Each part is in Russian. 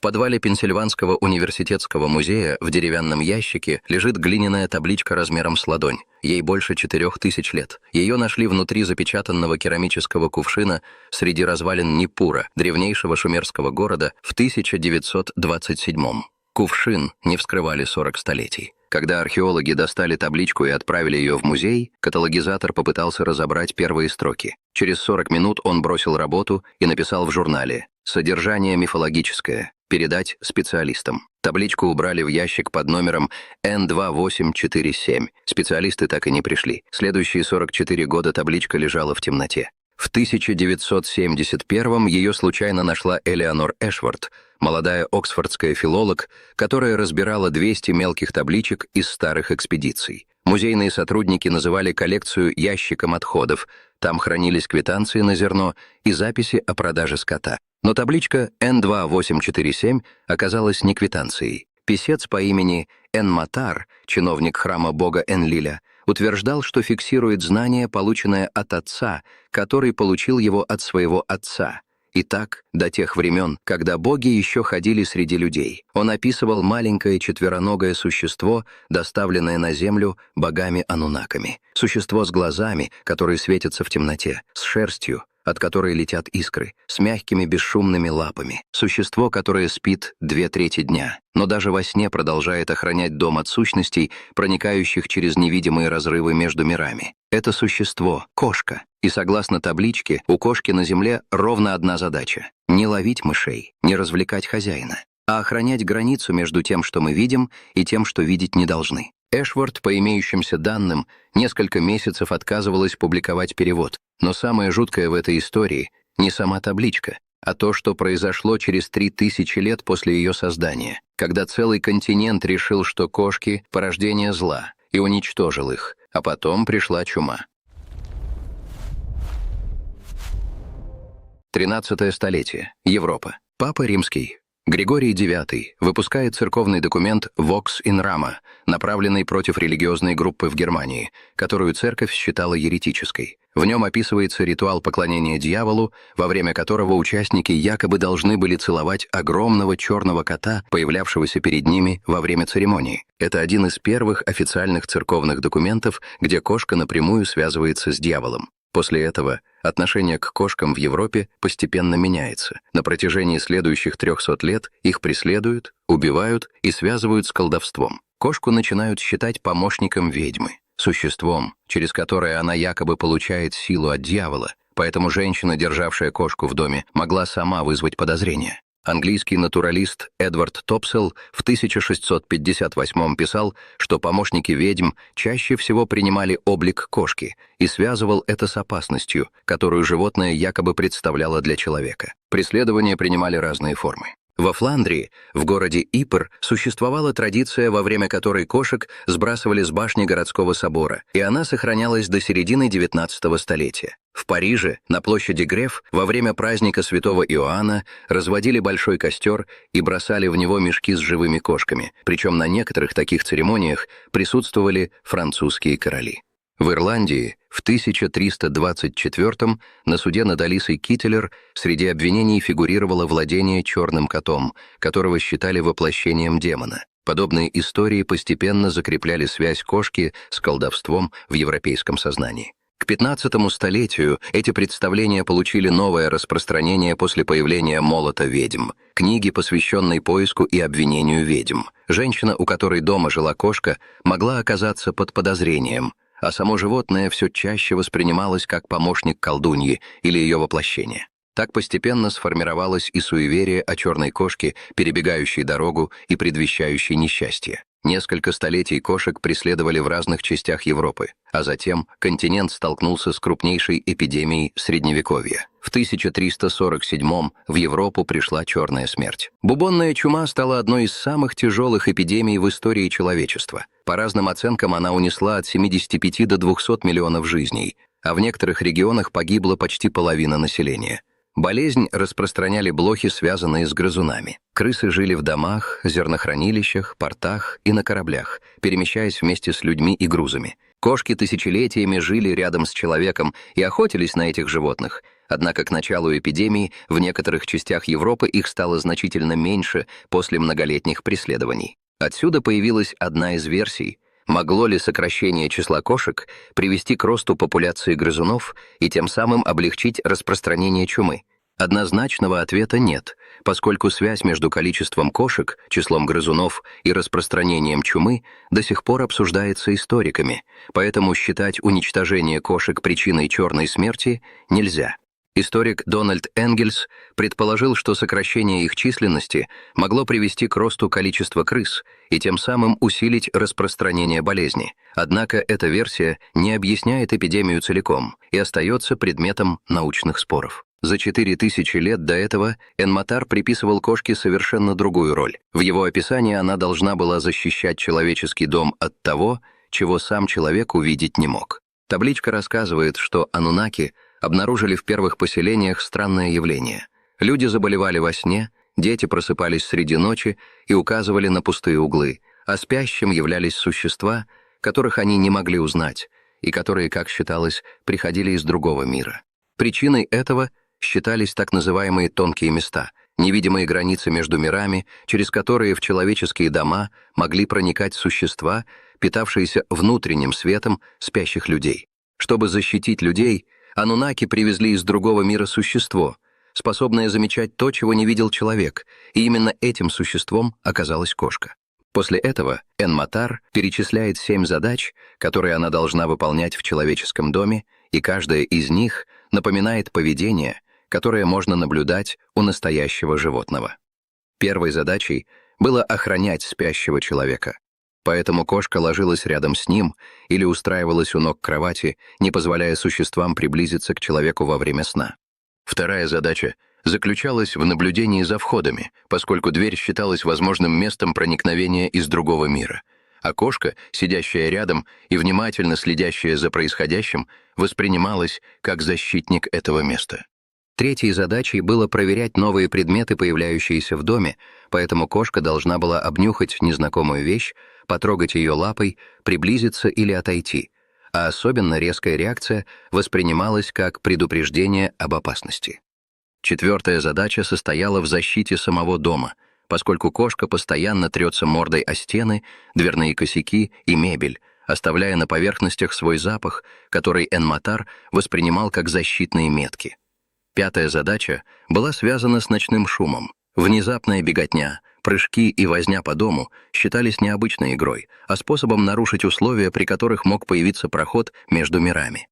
В подвале Пенсильванского университетского музея в деревянном ящике лежит глиняная табличка размером с ладонь. Ей больше 4000 лет. Ее нашли внутри запечатанного керамического кувшина среди развалин Ниппура, древнейшего шумерского города, в 1927-м. Кувшин не вскрывали 40 столетий. Когда археологи достали табличку и отправили ее в музей, каталогизатор попытался разобрать первые строки. Через 40 минут он бросил работу и написал в журнале: «Содержание мифологическое. Передать специалистам». Табличку убрали в ящик под номером N2847. Специалисты так и не пришли. Следующие 44 года табличка лежала в темноте. В 1971-м ее случайно нашла Элеонор Эшворт, молодая оксфордская филолог, которая разбирала 200 мелких табличек из старых экспедиций. Музейные сотрудники называли коллекцию ящиком отходов. Там хранились квитанции на зерно и записи о продаже скота. Но табличка N2847 оказалась не квитанцией. Писец по имени Энматар, чиновник храма бога Энлиля, утверждал, что фиксирует знание, полученное от отца, который получил его от своего отца. И так, до тех времен, когда боги еще ходили среди людей. Он описывал маленькое четвероногое существо, доставленное на землю богами-анунаками. Существо с глазами, которые светятся в темноте, с шерстью, от которой летят искры, с мягкими бесшумными лапами. Существо, которое спит 2/3 дня, но даже во сне продолжает охранять дом от сущностей, проникающих через невидимые разрывы между мирами. Это существо — кошка. И согласно табличке, у кошки на земле ровно одна задача — не ловить мышей, не развлекать хозяина, а охранять границу между тем, что мы видим, и тем, что видеть не должны. Эшворт, по имеющимся данным, несколько месяцев отказывалась публиковать перевод. Но самое жуткое в этой истории не сама табличка, а то, что произошло через 3000 лет после ее создания, когда целый континент решил, что кошки — порождение зла, и уничтожил их, а потом пришла чума. 13 столетие. Европа. Папа Римский Григорий IX выпускает церковный документ «Vox in Rama», направленный против религиозной группы в Германии, которую церковь считала еретической. В нем описывается ритуал поклонения дьяволу, во время которого участники якобы должны были целовать огромного черного кота, появлявшегося перед ними во время церемонии. Это один из первых официальных церковных документов, где кошка напрямую связывается с дьяволом. После этого отношение к кошкам в Европе постепенно меняется. На протяжении следующих 300 лет их преследуют, убивают и связывают с колдовством. Кошку начинают считать помощником ведьмы, существом, через которое она якобы получает силу от дьявола, поэтому женщина, державшая кошку в доме, могла сама вызвать подозрения. Английский натуралист Эдвард Топсел в 1658 писал, что помощники ведьм чаще всего принимали облик кошки и связывал это с опасностью, которую животное якобы представляло для человека. Преследования принимали разные формы. Во Фландрии, в городе Ипр, существовала традиция, во время которой кошек сбрасывали с башни городского собора, и она сохранялась до середины XIX столетия. В Париже, на площади Греф, во время праздника святого Иоанна разводили большой костер и бросали в него мешки с живыми кошками, причем на некоторых таких церемониях присутствовали французские короли. В Ирландии в 1324-м на суде над Алисой Киттелер среди обвинений фигурировало владение черным котом, которого считали воплощением демона. Подобные истории постепенно закрепляли связь кошки с колдовством в европейском сознании. К 15 столетию эти представления получили новое распространение после появления «Молота ведьм», книги, посвященной поиску и обвинению ведьм. Женщина, у которой дома жила кошка, могла оказаться под подозрением, а само животное все чаще воспринималось как помощник колдуньи или ее воплощение. Так постепенно сформировалось и суеверие о черной кошке, перебегающей дорогу и предвещающей несчастье. Несколько столетий кошек преследовали в разных частях Европы, а затем континент столкнулся с крупнейшей эпидемией Средневековья. В 1347-м в Европу пришла черная смерть. Бубонная чума стала одной из самых тяжелых эпидемий в истории человечества. По разным оценкам она унесла от 75 до 200 миллионов жизней, а в некоторых регионах погибла почти половина населения. Болезнь распространяли блохи, связанные с грызунами. Крысы жили в домах, зернохранилищах, портах и на кораблях, перемещаясь вместе с людьми и грузами. Кошки тысячелетиями жили рядом с человеком и охотились на этих животных, Однако к началу эпидемии в некоторых частях Европы их стало значительно меньше после многолетних преследований. Отсюда появилась одна из версий: могло ли сокращение числа кошек привести к росту популяции грызунов и тем самым облегчить распространение чумы? Однозначного ответа нет, поскольку связь между количеством кошек, числом грызунов и распространением чумы до сих пор обсуждается историками, поэтому считать уничтожение кошек причиной черной смерти нельзя. Историк Дональд Энгельс предположил, что сокращение их численности могло привести к росту количества крыс и тем самым усилить распространение болезни. Однако эта версия не объясняет эпидемию целиком и остается предметом научных споров. За 4000 лет до этого Энматар приписывал кошке совершенно другую роль. В его описании она должна была защищать человеческий дом от того, чего сам человек увидеть не мог. Табличка рассказывает, что анунаки обнаружили в первых поселениях странное явление. Люди заболевали во сне, дети просыпались среди ночи и указывали на пустые углы, а спящим являлись существа, которых они не могли узнать, и которые, как считалось, приходили из другого мира. Причиной этого считались так называемые тонкие места, невидимые границы между мирами, через которые в человеческие дома могли проникать существа, питавшиеся внутренним светом спящих людей. Чтобы защитить людей, анунаки привезли из другого мира существо, способное замечать то, чего не видел человек, и именно этим существом оказалась кошка. После этого Энматар перечисляет 7 задач, которые она должна выполнять в человеческом доме, и каждая из них напоминает поведение, которое можно наблюдать у настоящего животного. Первой задачей было охранять спящего человека. Поэтому кошка ложилась рядом с ним или устраивалась у ног кровати, не позволяя существам приблизиться к человеку во время сна. Вторая задача заключалась в наблюдении за входами, поскольку дверь считалась возможным местом проникновения из другого мира, а кошка, сидящая рядом и внимательно следящая за происходящим, воспринималась как защитник этого места. Третьей задачей было проверять новые предметы, появляющиеся в доме, поэтому кошка должна была обнюхать незнакомую вещь, потрогать ее лапой, приблизиться или отойти, а особенно резкая реакция воспринималась как предупреждение об опасности. Четвертая задача состояла в защите самого дома, поскольку кошка постоянно трется мордой о стены, дверные косяки и мебель, оставляя на поверхностях свой запах, который Энматар воспринимал как защитные метки. Пятая задача была связана с ночным шумом. Внезапная беготня, прыжки и возня по дому считались необычной игрой, а способом нарушить условия, при которых мог появиться проход между мирами.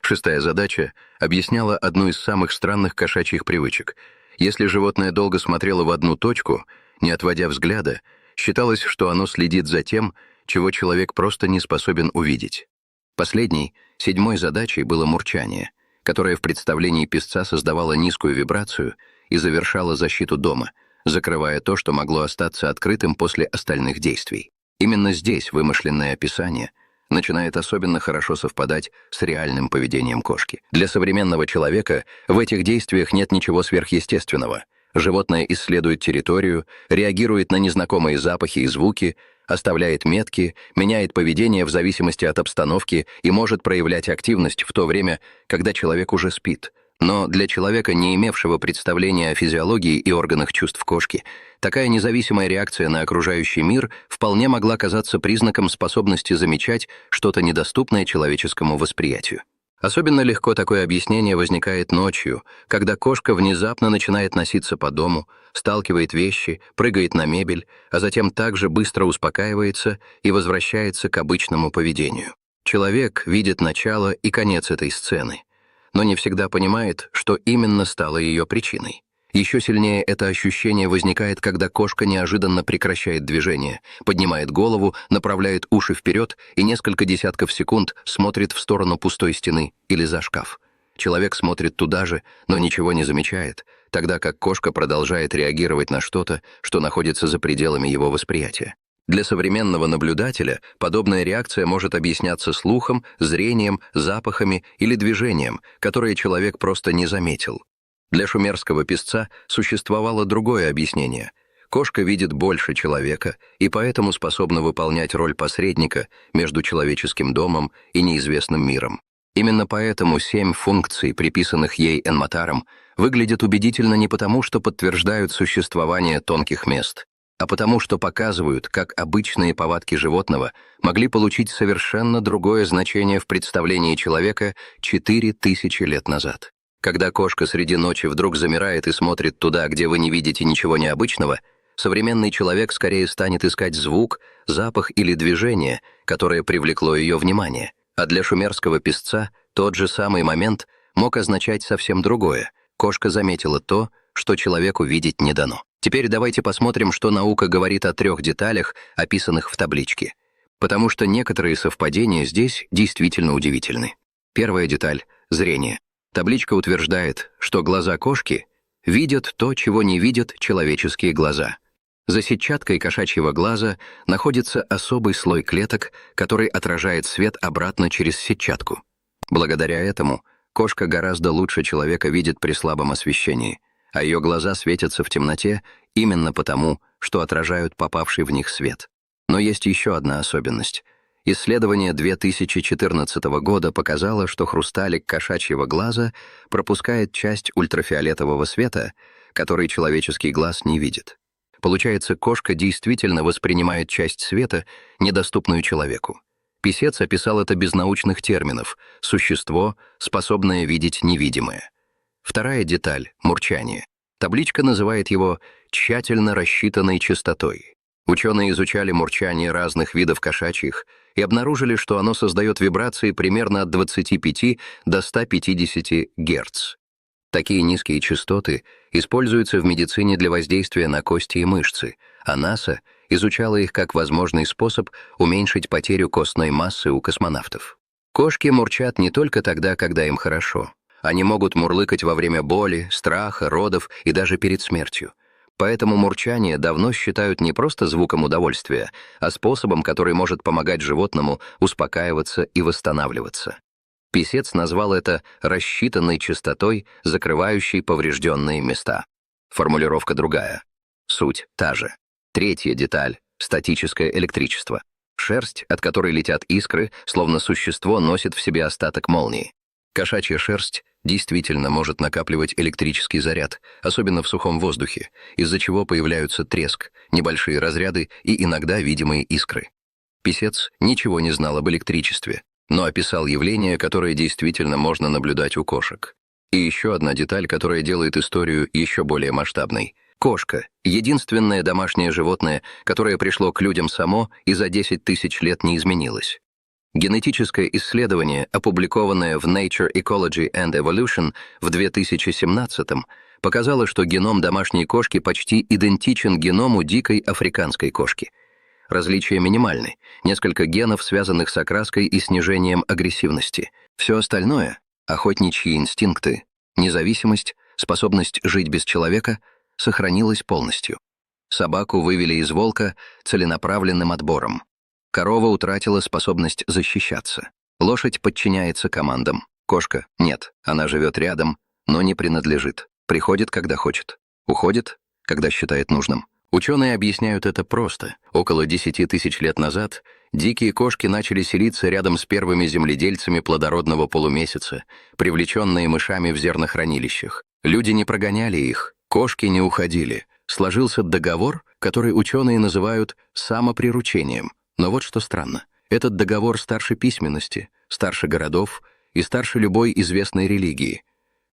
Шестая задача объясняла одну из самых странных кошачьих привычек. Если животное долго смотрело в одну точку, не отводя взгляда, считалось, что оно следит за тем, чего человек просто не способен увидеть. Последней, седьмой задачей было мурчание, которое в представлении песца создавало низкую вибрацию и завершало защиту дома, закрывая то, что могло остаться открытым после остальных действий. Именно здесь вымышленное описание начинает особенно хорошо совпадать с реальным поведением кошки. Для современного человека в этих действиях нет ничего сверхъестественного. Животное исследует территорию, реагирует на незнакомые запахи и звуки, оставляет метки, меняет поведение в зависимости от обстановки и может проявлять активность в то время, когда человек уже спит. Но для человека, не имевшего представления о физиологии и органах чувств кошки, такая независимая реакция на окружающий мир вполне могла казаться признаком способности замечать что-то недоступное человеческому восприятию. Особенно легко такое объяснение возникает ночью, когда кошка внезапно начинает носиться по дому, сталкивает вещи, прыгает на мебель, а затем также быстро успокаивается и возвращается к обычному поведению. Человек видит начало и конец этой сцены, но не всегда понимает, что именно стало ее причиной. Еще сильнее это ощущение возникает, когда кошка неожиданно прекращает движение, поднимает голову, направляет уши вперед и несколько десятков секунд смотрит в сторону пустой стены или за шкаф. Человек смотрит туда же, но ничего не замечает, тогда как кошка продолжает реагировать на что-то, что находится за пределами его восприятия. Для современного наблюдателя подобная реакция может объясняться слухом, зрением, запахами или движением, которые человек просто не заметил. Для шумерского песца существовало другое объяснение. Кошка видит больше человека и поэтому способна выполнять роль посредника между человеческим домом и неизвестным миром. Именно поэтому 7 функций, приписанных ей Энматаром, выглядят убедительно не потому, что подтверждают существование тонких мест, а потому, что показывают, как обычные повадки животного могли получить совершенно другое значение в представлении человека 4000 лет назад. Когда кошка среди ночи вдруг замирает и смотрит туда, где вы не видите ничего необычного, современный человек скорее станет искать звук, запах или движение, которое привлекло ее внимание. А для шумерского писца тот же самый момент мог означать совсем другое. Кошка заметила то, что человеку видеть не дано. Теперь давайте посмотрим, что наука говорит о 3 деталях, описанных в табличке. Потому что некоторые совпадения здесь действительно удивительны. Первая деталь — зрение. Табличка утверждает, что глаза кошки видят то, чего не видят человеческие глаза. За сетчаткой кошачьего глаза находится особый слой клеток, который отражает свет обратно через сетчатку. Благодаря этому кошка гораздо лучше человека видит при слабом освещении, а ее глаза светятся в темноте именно потому, что отражают попавший в них свет. Но есть еще одна особенность. Исследование 2014 года показало, что хрусталик кошачьего глаза пропускает часть ультрафиолетового света, который человеческий глаз не видит. Получается, кошка действительно воспринимает часть света, недоступную человеку. Писец описал это без научных терминов — существо, способное видеть невидимое. Вторая деталь — мурчание. Табличка называет его тщательно рассчитанной частотой. Ученые изучали мурчание разных видов кошачьих и обнаружили, что оно создает вибрации примерно от 25 до 150 Гц. Такие низкие частоты используются в медицине для воздействия на кости и мышцы, а НАСА изучала их как возможный способ уменьшить потерю костной массы у космонавтов. Кошки мурчат не только тогда, когда им хорошо. Они могут мурлыкать во время боли, страха, родов и даже перед смертью. Поэтому мурчание давно считают не просто звуком удовольствия, а способом, который может помогать животному успокаиваться и восстанавливаться. Писец назвал это рассчитанной частотой, закрывающей поврежденные места. Формулировка другая. Суть та же. Третья деталь — статическое электричество. Шерсть, от которой летят искры, словно существо носит в себе остаток молнии. Кошачья шерсть действительно может накапливать электрический заряд, особенно в сухом воздухе, из-за чего появляются треск, небольшие разряды и иногда видимые искры. Писец ничего не знал об электричестве, но описал явление, которое действительно можно наблюдать у кошек. И еще одна деталь, которая делает историю еще более масштабной. Кошка — единственное домашнее животное, которое пришло к людям само и за 10 тысяч лет не изменилось. Генетическое исследование, опубликованное в Nature Ecology and Evolution в 2017-м, показало, что геном домашней кошки почти идентичен геному дикой африканской кошки. Различия минимальны, несколько генов, связанных с окраской и снижением агрессивности. Все остальное — охотничьи инстинкты, независимость, способность жить без человека — сохранилось полностью. Собаку вывели из волка целенаправленным отбором. Корова утратила способность защищаться. Лошадь подчиняется командам. Кошка — нет, она живет рядом, но не принадлежит. Приходит, когда хочет. Уходит, когда считает нужным. Ученые объясняют это просто. Около 10 тысяч лет назад дикие кошки начали селиться рядом с первыми земледельцами плодородного полумесяца, привлеченные мышами в зернохранилищах. Люди не прогоняли их, кошки не уходили. Сложился договор, который ученые называют самоприручением. Но вот что странно. Этот договор старше письменности, старше городов и старше любой известной религии.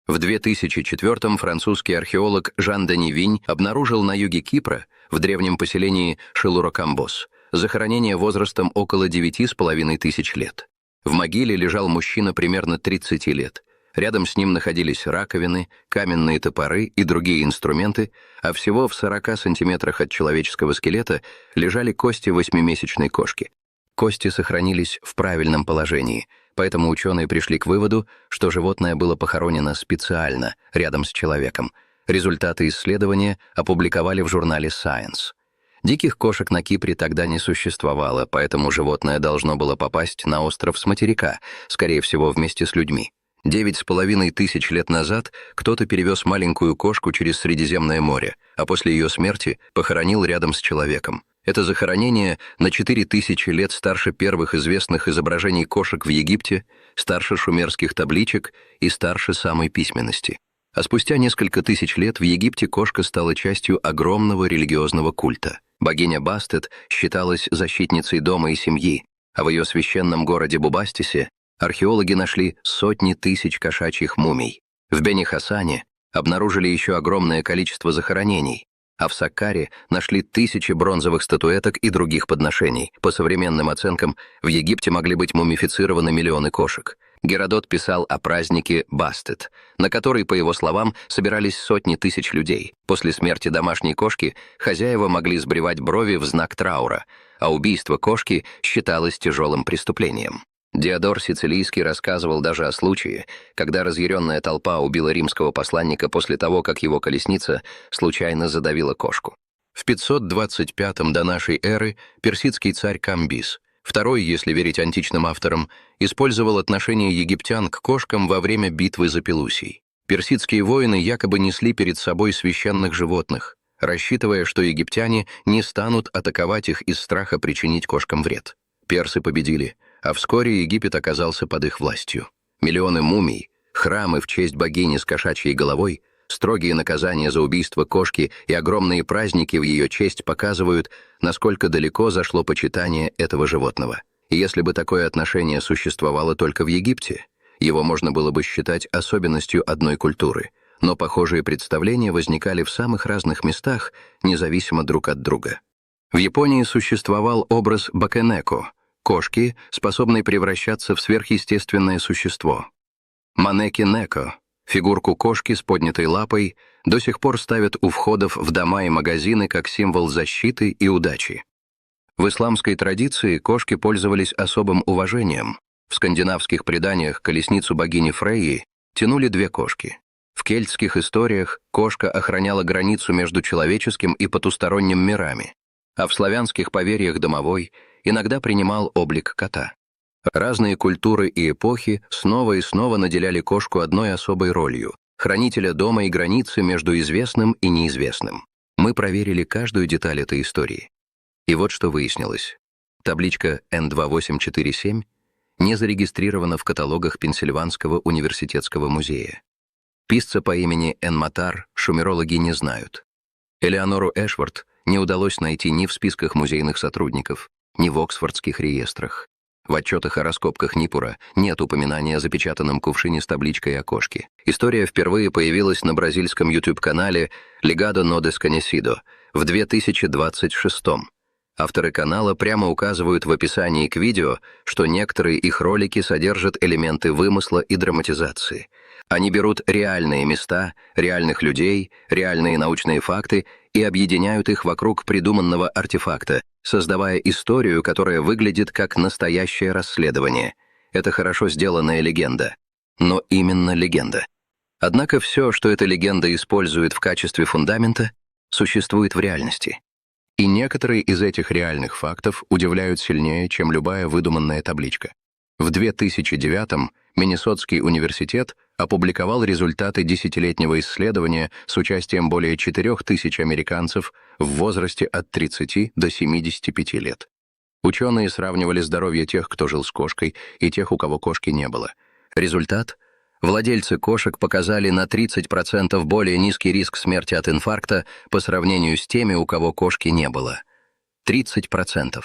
В 2004-м французский археолог Жан-Дени Винь обнаружил на юге Кипра, в древнем поселении Шелурокамбос, захоронение возрастом около 9,5 тысяч лет. В могиле лежал мужчина примерно 30 лет. Рядом с ним находились раковины, каменные топоры и другие инструменты, а всего в 40 сантиметрах от человеческого скелета лежали кости 8-месячной кошки. Кости сохранились в правильном положении, поэтому ученые пришли к выводу, что животное было похоронено специально, рядом с человеком. Результаты исследования опубликовали в журнале Science. Диких кошек на Кипре тогда не существовало, поэтому животное должно было попасть на остров с материка, скорее всего, вместе с людьми. 9,5 тысяч лет назад кто-то перевез маленькую кошку через Средиземное море, а после ее смерти похоронил рядом с человеком. Это захоронение на 4000 лет старше первых известных изображений кошек в Египте, старше шумерских табличек и старше самой письменности. А спустя несколько тысяч лет в Египте кошка стала частью огромного религиозного культа. Богиня Бастет считалась защитницей дома и семьи, а в ее священном городе Бубастисе археологи нашли сотни тысяч кошачьих мумий. В Бени-Хасане обнаружили еще огромное количество захоронений, а в Саккаре нашли тысячи бронзовых статуэток и других подношений. По современным оценкам, в Египте могли быть мумифицированы миллионы кошек. Геродот писал о празднике Бастет, на который, по его словам, собирались сотни тысяч людей. После смерти домашней кошки хозяева могли сбривать брови в знак траура, а убийство кошки считалось тяжелым преступлением. Диодор Сицилийский рассказывал даже о случае, когда разъяренная толпа убила римского посланника после того, как его колесница случайно задавила кошку. В 525 до нашей эры персидский царь Камбис, второй, если верить античным авторам, использовал отношение египтян к кошкам во время битвы за Пелусий. Персидские воины якобы несли перед собой священных животных, рассчитывая, что египтяне не станут атаковать их из страха причинить кошкам вред. Персы победили, а вскоре Египет оказался под их властью. Миллионы мумий, храмы в честь богини с кошачьей головой, строгие наказания за убийство кошки и огромные праздники в ее честь показывают, насколько далеко зашло почитание этого животного. И если бы такое отношение существовало только в Египте, его можно было бы считать особенностью одной культуры, но похожие представления возникали в самых разных местах, независимо друг от друга. В Японии существовал образ бакенеко – кошки, способной превращаться в сверхъестественное существо. Манеки-неко – фигурку кошки с поднятой лапой, до сих пор ставят у входов в дома и магазины как символ защиты и удачи. В исламской традиции кошки пользовались особым уважением. В скандинавских преданиях колесницу богини Фрейи тянули две кошки. В кельтских историях кошка охраняла границу между человеческим и потусторонним мирами, а в славянских поверьях домовой иногда принимал облик кота. Разные культуры и эпохи снова и снова наделяли кошку одной особой ролью – хранителя дома и границы между известным и неизвестным. Мы проверили каждую деталь этой истории. И вот что выяснилось. Табличка N2847 не зарегистрирована в каталогах Пенсильванского университетского музея. Писца по имени Энматар шумерологи не знают. Элеонору Эшвард не удалось найти ни в списках музейных сотрудников, ни в Оксфордских реестрах. В отчетах о раскопках Нипура нет упоминания о запечатанном кувшине с табличкой о кошке. История впервые появилась на бразильском YouTube-канале «Ligado no Desconhecido» в 2026. Авторы канала прямо указывают в описании к видео, что некоторые их ролики содержат элементы вымысла и драматизации. Они берут реальные места, реальных людей, реальные научные факты и объединяют их вокруг придуманного артефакта, создавая историю, которая выглядит как настоящее расследование. Это хорошо сделанная легенда. Но именно легенда. Однако все, что эта легенда использует в качестве фундамента, существует в реальности. И некоторые из этих реальных фактов удивляют сильнее, чем любая выдуманная табличка. В 2009-м Миннесотский университет опубликовал результаты десятилетнего исследования с участием более 4000 американцев в возрасте от 30 до 75 лет. Ученые сравнивали здоровье тех, кто жил с кошкой, и тех, у кого кошки не было. Результат: владельцы кошек показали на 30% более низкий риск смерти от инфаркта по сравнению с теми, у кого кошки не было. 30%.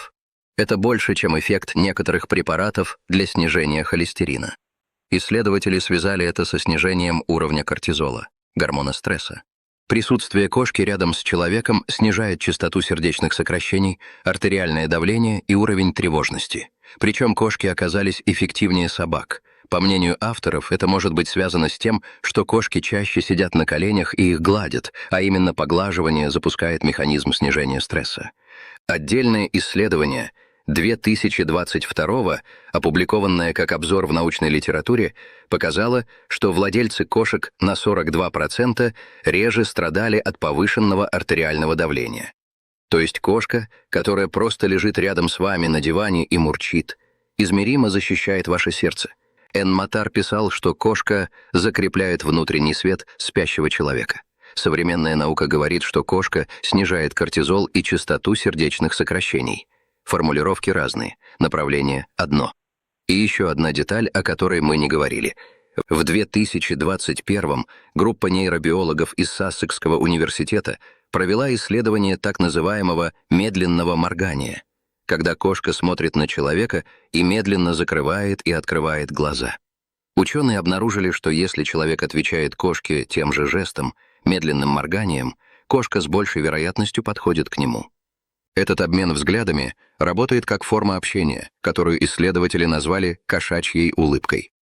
Это больше, чем эффект некоторых препаратов для снижения холестерина. Исследователи связали это со снижением уровня кортизола, гормона стресса. Присутствие кошки рядом с человеком снижает частоту сердечных сокращений, артериальное давление и уровень тревожности. Причем кошки оказались эффективнее собак. По мнению авторов, это может быть связано с тем, что кошки чаще сидят на коленях и их гладят, а именно поглаживание запускает механизм снижения стресса. Отдельное исследование 2022, опубликованное как обзор в научной литературе, показало, что владельцы кошек на 42% реже страдали от повышенного артериального давления. То есть кошка, которая просто лежит рядом с вами на диване и мурчит, измеримо защищает ваше сердце. Энн-Матар писал, что кошка закрепляет внутренний свет спящего человека. Современная наука говорит, что кошка снижает кортизол и частоту сердечных сокращений. Формулировки разные, направление одно. И еще одна деталь, о которой мы не говорили. В 2021 группа нейробиологов из Сассекского университета провела исследование так называемого медленного моргания, когда кошка смотрит на человека и медленно закрывает и открывает глаза. Ученые обнаружили, что если человек отвечает кошке тем же жестом, медленным морганием, кошка с большей вероятностью подходит к нему. Этот обмен взглядами работает как форма общения, которую исследователи назвали «кошачьей улыбкой».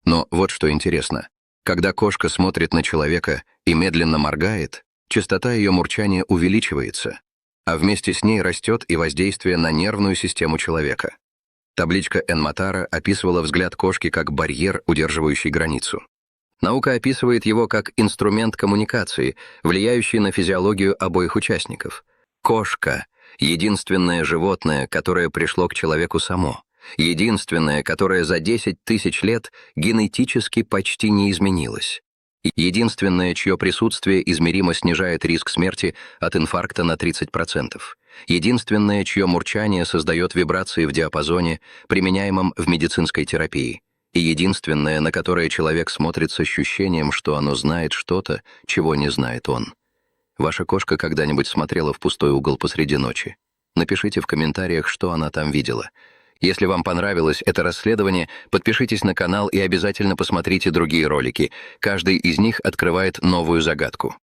Но вот что интересно. Когда кошка смотрит на человека и медленно моргает, частота ее мурчания увеличивается, а вместе с ней растет и воздействие на нервную систему человека. Табличка Энн-Матара описывала взгляд кошки как барьер, удерживающий границу. Наука описывает его как инструмент коммуникации, влияющий на физиологию обоих участников. Кошка — единственное животное, которое пришло к человеку само. Единственное, которое за 10 тысяч лет генетически почти не изменилось. Единственное, чье присутствие измеримо снижает риск смерти от инфаркта на 30%. Единственное, чье мурчание создает вибрации в диапазоне, применяемом в медицинской терапии. И единственное, на которое человек смотрит с ощущением, что оно знает что-то, чего не знает он. Ваша кошка когда-нибудь смотрела в пустой угол посреди ночи? Напишите в комментариях, что она там видела. Если вам понравилось это расследование, подпишитесь на канал и обязательно посмотрите другие ролики. Каждый из них открывает новую загадку.